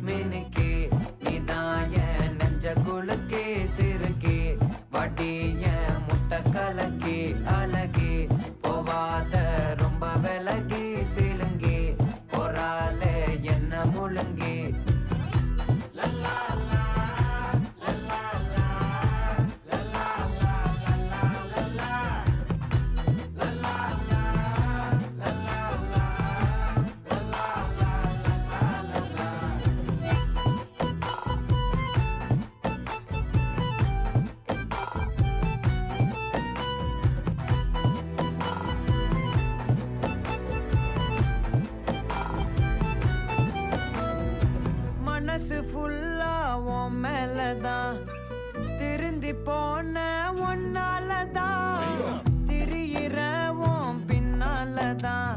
மினுக்கே நீதான் என் நெஞ்ச குலுக்கே சிறுக்கே வடிய முட்டை கலக்கே அழகே போவாத ரொம்ப விலகி சிலுங்கி போறாலே என்ன முழுங்கி மனசு ஃபுல்லா உன் மேலதான் திருந்தி போன ஒன்னாலதான் திரியிற உன் பின்னாலதான்